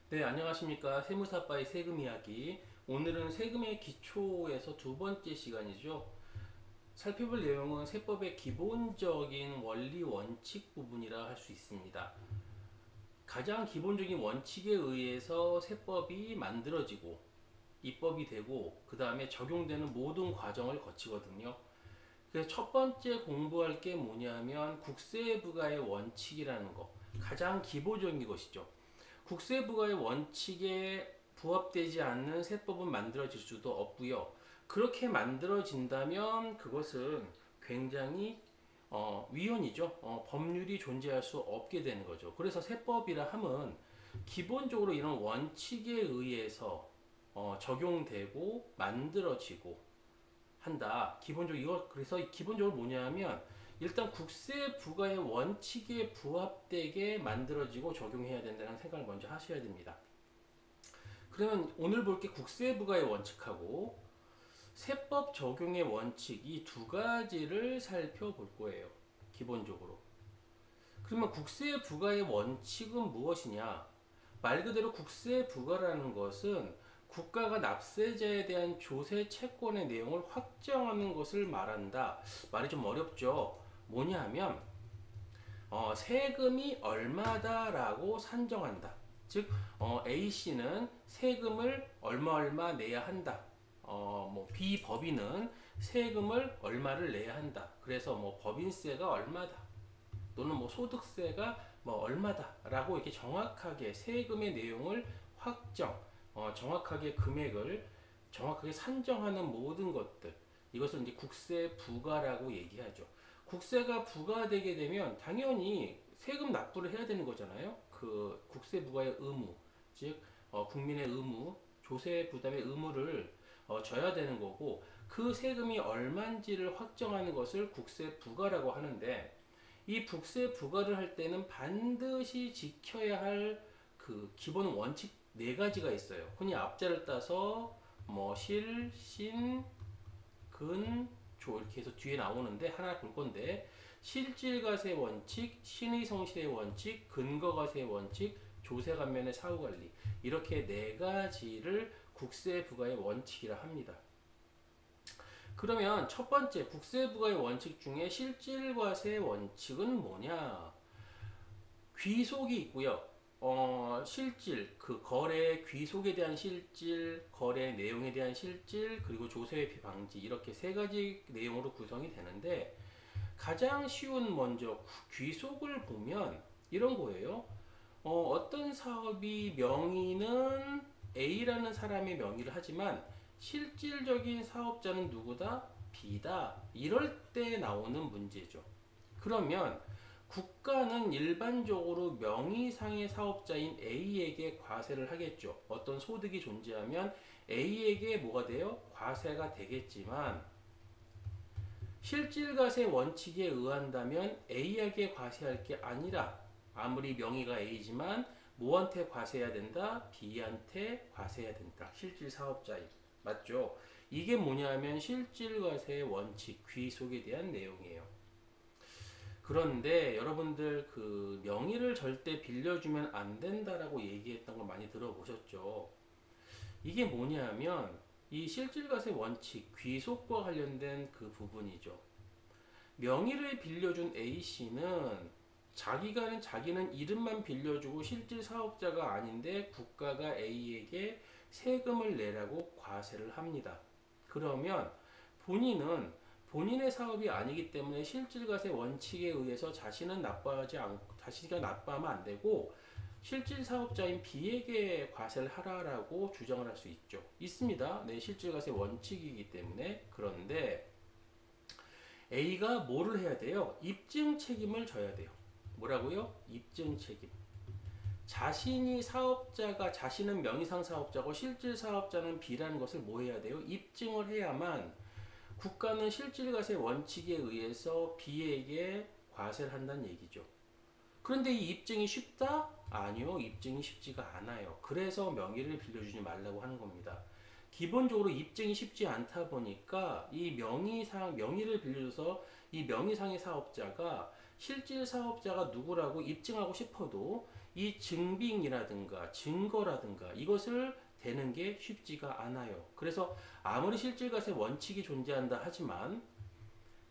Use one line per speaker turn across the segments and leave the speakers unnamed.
네, 안녕하십니까. 세무사빠의 세금 이야기. 오늘은 세금의 기초에서 두 번째 시간이죠. 살펴볼 내용은 세법의 기본적인 원리 원칙 부분이라 할 수 있습니다. 가장 기본적인 원칙에 의해서 세법이 만들어지고 입법이 되고 그 다음에 적용되는 모든 과정을 거치거든요. 그래서 첫 번째 공부할 게 뭐냐면 국세부가의 원칙이라는 거. 가장 기본적인 것이죠. 국세부가의 원칙에 부합되지 않는 세법은 만들어질 수도 없고요. 그렇게 만들어진다면 그것은 굉장히 위헌이죠. 법률이 존재할 수 없게 되는 거죠. 그래서 세법이라 함은 기본적으로 이런 원칙에 의해서 적용되고 만들어지고 한다. 기본적으로 이거 그래서 기본적으로 뭐냐면 일단 국세 부과의 원칙에 부합되게 만들어지고 적용해야 된다는 생각을 먼저 하셔야 됩니다. 그러면 오늘 볼 게 국세 부과의 원칙하고 세법 적용의 원칙 이 두 가지를 살펴볼 거예요. 기본적으로. 그러면 국세 부과의 원칙은 무엇이냐? 말 그대로 국세 부과라는 것은 국가가 납세자에 대한 조세 채권의 내용을 확정하는 것을 말한다. 말이 좀 어렵죠. 뭐냐 하면 세금이 얼마다라고 산정한다. 즉 A씨는 세금을 얼마 내야 한다. 뭐 B법인은 세금을 얼마를 내야 한다. 그래서 뭐 법인세가 얼마다. 또는 뭐 소득세가 뭐 얼마다라고 이렇게 정확하게 세금의 내용을 확정, 정확하게 금액을 정확하게 산정하는 모든 것들 이것을 이제 국세 부과라고 얘기하죠. 국세가 부과되게 되면 당연히 세금 납부를 해야 되는 거잖아요. 그 국세 부과의 의무, 즉 국민의 의무, 조세 부담의 의무를 져야 되는 거고 그 세금이 얼마인지를 확정하는 것을 국세 부과라고 하는데 이 국세 부과를 할 때는 반드시 지켜야 할 그 기본 원칙 네 가지가 있어요. 흔히 앞자를 따서 뭐 실, 신, 근, 조 이렇게 해서 뒤에 나오는데 하나 볼 건데 실질과세 원칙, 신의 성실의 원칙, 근거과세 원칙, 조세관면의 사후관리 이렇게 네 가지를 국세 부과의 원칙이라 합니다. 그러면 첫 번째 국세 부과의 원칙 중에 실질과세 원칙은 뭐냐? 귀속이 있고요. 실질, 그 거래 귀속에 대한 실질, 거래 내용에 대한 실질, 그리고 조세회피 방지 이렇게 세 가지 내용으로 구성이 되는데 가장 쉬운 먼저 귀속을 보면 이런 거예요. 어떤 사업이 명의는 A라는 사람의 명의를 하지만 실질적인 사업자는 누구다? B다. 이럴 때 나오는 문제죠. 그러면 국가는 일반적으로 명의상의 사업자인 A에게 과세를 하겠죠. 어떤 소득이 존재하면 A에게 뭐가 돼요? 과세가 되겠지만 실질과세 원칙에 의한다면 A에게 과세할 게 아니라 아무리 명의가 A지만 뭐한테 과세해야 된다? B한테 과세해야 된다. 실질 사업자인. 맞죠? 이게 뭐냐면 실질과세 원칙, 귀속에 대한 내용이에요. 그런데 여러분들 그 명의를 절대 빌려주면 안 된다라고 얘기했던 걸 많이 들어보셨죠? 이게 뭐냐면 이 실질과세 원칙, 귀속과 관련된 그 부분이죠. 명의를 빌려준 A씨는 자기는 이름만 빌려주고 실질 사업자가 아닌데 국가가 A에게 세금을 내라고 과세를 합니다. 그러면 본인은 본인의 사업이 아니기 때문에 실질과세 원칙에 의해서 자신이 납부하면 안 되고 실질 사업자인 B에게 과세를 하라라고 주장을 할 수 있죠. 있습니다. 네, 실질과세 원칙이기 때문에. 그런데 A가 뭐를 해야 돼요? 입증 책임을 져야 돼요. 뭐라고요? 입증 책임. 자신은 명의상 사업자고 실질 사업자는 B라는 것을 뭐 해야 돼요? 입증을 해야만 국가는 실질과세 원칙에 의해서 B에게 과세를 한다는 얘기죠. 그런데 이 입증이 쉽다? 아니요, 입증이 쉽지가 않아요. 그래서 명의를 빌려주지 말라고 하는 겁니다. 기본적으로 입증이 쉽지 않다 보니까 이 명의를 빌려줘서 이 명의상의 사업자가 실질 사업자가 누구라고 입증하고 싶어도 이 증빙이라든가 증거라든가 이것을 대는 게 쉽지가 않아요. 그래서 아무리 실질과세 원칙이 존재한다 하지만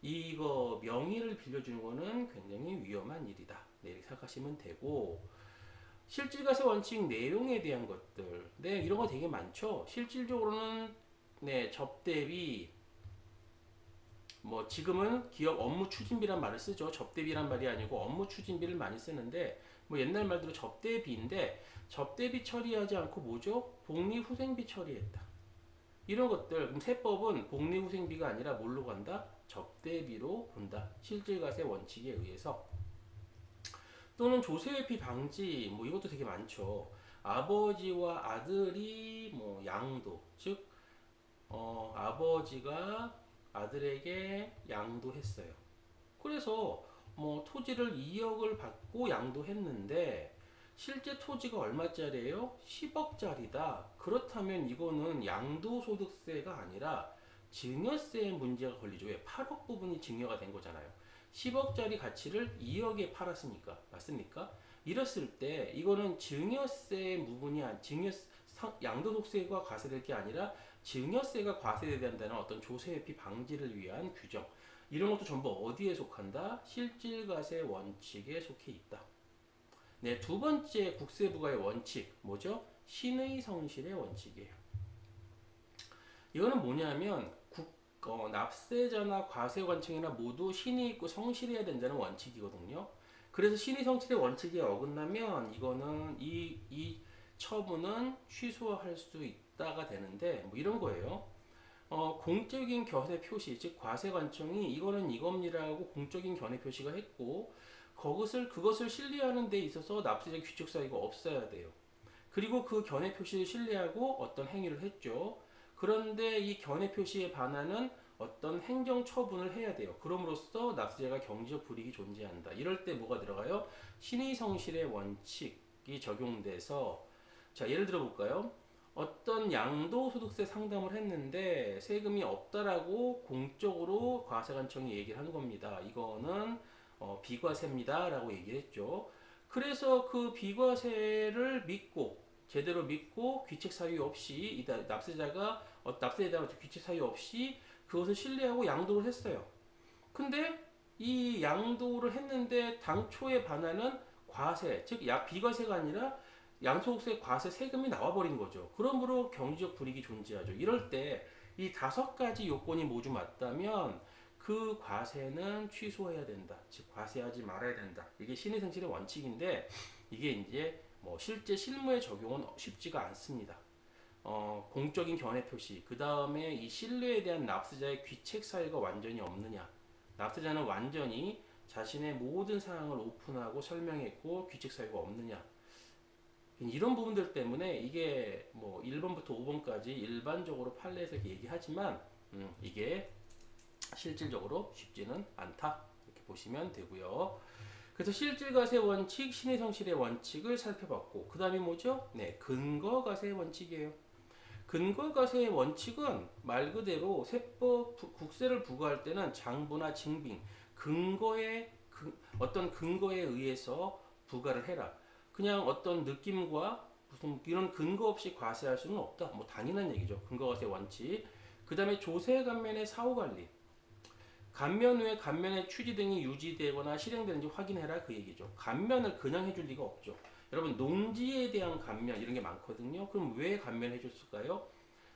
이거 명의를 빌려주는 거는 굉장히 위험한 일이다. 네, 이렇게 생각하시면 되고, 실질과세 원칙 내용에 대한 것들, 네, 이런 거 되게 많죠. 실질적으로는 네, 접대비, 뭐 지금은 기업 업무 추진비란 말을 쓰죠. 접대비란 말이 아니고 업무 추진비를 많이 쓰는데, 뭐 옛날 말대로 접대비인데 접대비 처리하지 않고 뭐죠? 복리후생비 처리했다. 이런 것들, 그럼 세법은 복리후생비가 아니라 뭘로 간다? 접대비로 본다. 실질과세 원칙에 의해서. 또는 조세회피 방지, 뭐 이것도 되게 많죠. 아버지와 아들이 뭐 양도, 즉 아버지가 아들에게 양도했어요. 그래서 뭐 토지를 2억을 받고 양도했는데 실제 토지가 얼마짜리예요? 10억짜리다. 그렇다면 이거는 양도소득세가 아니라 증여세의 문제가 걸리죠. 왜? 8억 부분이 증여가 된 거잖아요. 10억짜리 가치를 2억에 팔았으니까. 맞습니까? 이랬을 때 이거는 증여세 부분이 양도소득세가 과세될 게 아니라 증여세가 과세된다는 어떤 조세회피 방지를 위한 규정. 이런 것도 전부 어디에 속한다? 실질과세 원칙에 속해 있다. 네, 두 번째 국세부과의 원칙 뭐죠? 신의 성실의 원칙이에요. 이거는 뭐냐면 납세자나 과세관청이나 모두 신의 있고 성실해야 된다는 원칙이거든요. 그래서 신의 성실의 원칙에 어긋나면 이거는 이 처분은 취소할 수 있다가 되는데 뭐 이런 거예요. 공적인 견해 표시, 즉 과세관청이 이거는 이겁니다라고 공적인 견해 표시가 했고 그것을 신뢰하는 데 있어서 납세자 규칙 사유가 없어야 돼요. 그리고 그 견해 표시를 신뢰하고 어떤 행위를 했죠. 그런데 이 견해 표시에 반하는 어떤 행정 처분을 해야 돼요. 그럼으로써 납세자가 경제적 불이익이 존재한다. 이럴 때 뭐가 들어가요? 신의 성실의 원칙이 적용돼서 자, 예를 들어 볼까요? 어떤 양도소득세 상담을 했는데 세금이 없다라고 공적으로 과세관청이 얘기를 한 겁니다. 이거는 비과세입니다 라고 얘기를 했죠. 그래서 그 비과세를 제대로 믿고 귀책 사유 없이 납세자가 납세에 대한 귀책 사유 없이 그것을 신뢰하고 양도를 했어요. 근데 이 양도를 했는데 당초에 반하는 과세, 즉 비과세가 아니라 양도소득세 과세 세금이 나와버린 거죠. 그러므로 경제적 불이익이 존재하죠. 이럴 때 이 5가지 요건이 모두 맞다면 그 과세는 취소해야 된다. 즉 과세하지 말아야 된다. 이게 신의성실의 원칙인데 이게 이제 뭐 실제 실무의 적용은 쉽지가 않습니다. 공적인 견해 표시, 그 다음에 이 신뢰에 대한 납세자의 귀책 사유가 완전히 없느냐. 납세자는 완전히 자신의 모든 사항을 오픈하고 설명했고 귀책 사유가 없느냐. 이런 부분들 때문에 이게 뭐 1번부터 5번까지 일반적으로 판례에서 얘기하지만 이게 실질적으로 쉽지는 않다. 이렇게 보시면 되고요. 그래서 실질과세 원칙, 신의성실의 원칙을 살펴봤고 그 다음이 뭐죠? 네, 근거과세 원칙이에요. 근거과세의 원칙은 말 그대로 국세를 부과할 때는 장부나 증빙, 어떤 근거에 의해서 부과를 해라. 그냥 어떤 느낌과 무슨 이런 근거 없이 과세할 수는 없다. 뭐 당연한 얘기죠. 근거과세 원칙. 그 다음에 조세 감면의 사후관리. 감면 후에 감면의 취지 등이 유지되거나 실행되는지 확인해라 그 얘기죠. 감면을 그냥 해줄 리가 없죠. 여러분 농지에 대한 감면 이런 게 많거든요. 그럼 왜 감면해 줬을까요?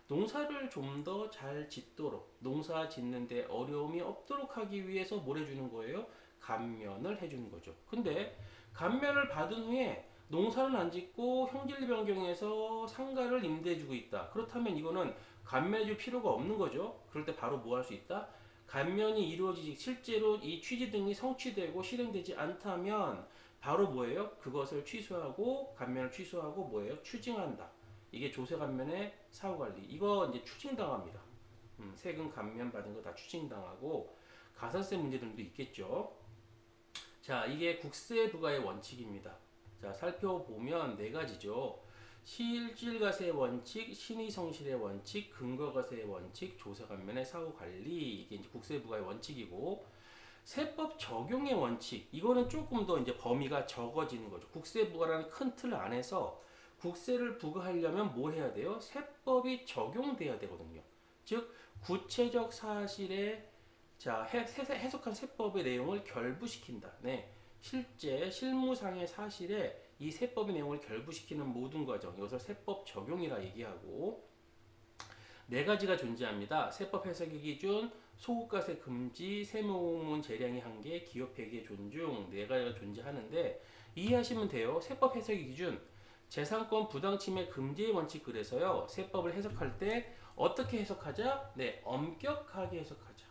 농사를 좀 더 잘 짓도록 농사 짓는데 어려움이 없도록 하기 위해서 뭘 해주는 거예요? 감면을 해주는 거죠. 근데 감면을 받은 후에 농사는 안 짓고 형질리 변경해서 상가를 임대해주고 있다. 그렇다면 이거는 감면해줄 필요가 없는 거죠. 그럴 때 바로 뭐 할 수 있다? 감면이 이루어지지 실제로 이 취지 등이 성취되고 실행되지 않다면 바로 뭐예요? 그것을 취소하고 감면을 취소하고 뭐예요? 추징한다. 이게 조세 감면의 사후관리. 이거 이제 추징당합니다. 세금 감면 받은 거 다 추징당하고 가산세 문제들도 있겠죠. 자, 이게 국세 부과의 원칙입니다. 자, 살펴보면 네 가지죠. 실질과세 원칙, 신의성실의 원칙, 근거과세의 원칙, 조세감면의 사후관리. 이게 이제 국세부과의 원칙이고, 세법 적용의 원칙, 이거는 조금 더 이제 범위가 적어지는 거죠. 국세 부과라는 큰 틀 안에서 국세를 부과하려면 뭐 해야 돼요? 세법이 적용돼야 되거든요. 즉 구체적 사실에 해석한 세법의 내용을 결부시킨다. 네. 실제 실무상의 사실에 이 세법의 내용을 결부시키는 모든 과정, 이것을 세법 적용이라 얘기하고, 네 가지가 존재합니다. 세법 해석의 기준, 소급과세 금지, 세무공무원 재량의 한계, 기업회계 존중, 네 가지가 존재하는데 이해하시면 돼요. 세법 해석의 기준, 재산권 부당침해 금지의 원칙. 그래서요, 세법을 해석할 때 어떻게 해석하자? 네, 엄격하게 해석하자.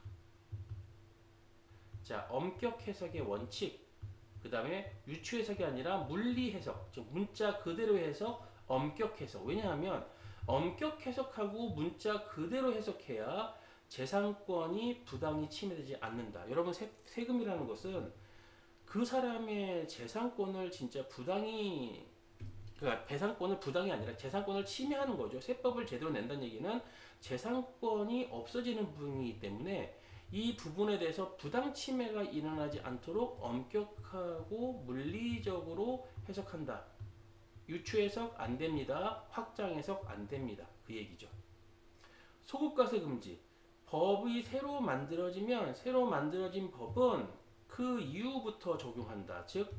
자, 엄격 해석의 원칙. 그 다음에 유추 해석이 아니라 물리 해석, 즉 문자 그대로 해석, 엄격 해석. 왜냐하면 엄격 해석하고 문자 그대로 해석해야 재산권이 부당히 침해되지 않는다. 여러분, 세금이라는 것은 그 사람의 재산권을 진짜 부당히, 그러니까 배상권을 부당이 아니라 재산권을 침해하는 거죠. 세법을 제대로 낸다는 얘기는 재산권이 없어지는 부분이기 때문에 이 부분에 대해서 부당 침해가 일어나지 않도록 엄격하고 물리적으로 해석한다. 유추 해석 안 됩니다. 확장 해석 안 됩니다. 그 얘기죠. 소급과세 금지. 법이 새로 만들어지면 새로 만들어진 법은 그 이후부터 적용한다. 즉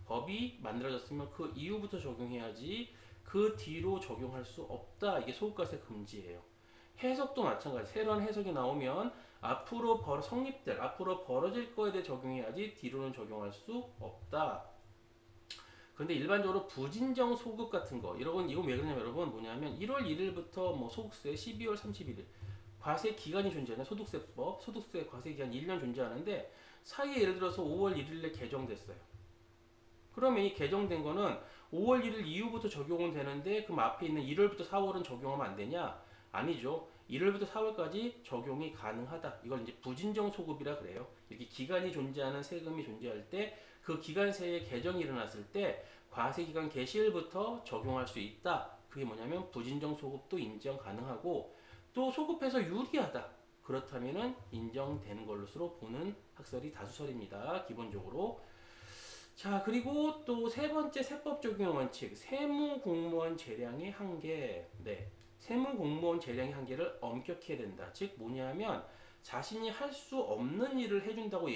법이 만들어졌으면 그 이후부터 적용해야지 그 뒤로 적용할 수 없다. 이게 소급과세 금지예요. 해석도 마찬가지. 새로운 해석이 나오면 앞으로 앞으로 벌어질 거에 대해 적용해야지 뒤로는 적용할 수 없다. 그런데 일반적으로 부진정 소급 같은 거, 여러분 이거 왜 그러냐면 여러분 뭐냐면 1월 1일부터 뭐 소득세 12월 31일 과세 기간이 존재하는 소득세법, 소득세 과세 기간 1년 존재하는데 사이에 예를 들어서 5월 1일에 개정됐어요. 그러면 이 개정된 거는 5월 1일 이후부터 적용은 되는데 그럼 앞에 있는 1월부터 4월은 적용하면 안 되냐? 아니죠. 1월부터 4월까지 적용이 가능하다. 이걸 이제 부진정 소급이라 그래요. 이렇게 기간이 존재하는 세금이 존재할 때 그 기간세에 개정이 일어났을 때 과세기간 개시일부터 적용할 수 있다. 그게 뭐냐면 부진정 소급도 인정 가능하고 또 소급해서 유리하다. 그렇다면은 인정되는 것으로 보는 학설이 다수설입니다. 기본적으로. 자, 그리고 또 세 번째 세법 적용 원칙, 세무공무원 재량의 한계. 네. 세무공무원 재량의 한계를 엄격히 해야 된다. 즉 뭐냐면 자신이 할 수 없는 일을 해준다고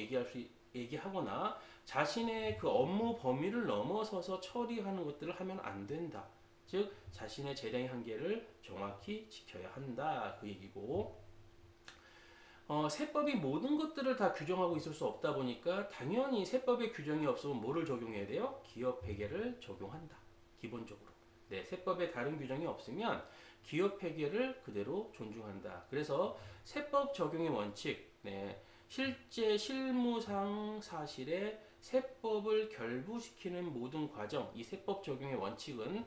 얘기하거나 자신의 그 업무 범위를 넘어서서 처리하는 것들을 하면 안 된다. 즉 자신의 재량의 한계를 정확히 지켜야 한다. 그 얘기고, 세법이 모든 것들을 다 규정하고 있을 수 없다 보니까 당연히 세법의 규정이 없으면 뭐를 적용해야 돼요? 기업회계를 적용한다. 기본적으로. 네, 세법에 다른 규정이 없으면 기업회계를 그대로 존중한다. 그래서 세법 적용의 원칙, 네, 실제 실무상 사실에 세법을 결부시키는 모든 과정, 이 세법 적용의 원칙은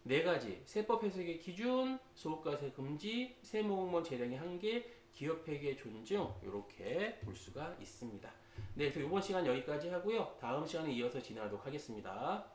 네 가지: 세법 해석의 기준, 소급과세 금지, 세무공무원 재량의 한계, 기업회계 존중, 이렇게 볼 수가 있습니다. 네, 그래서 이번 시간 여기까지 하고요. 다음 시간에 이어서 진행하도록 하겠습니다.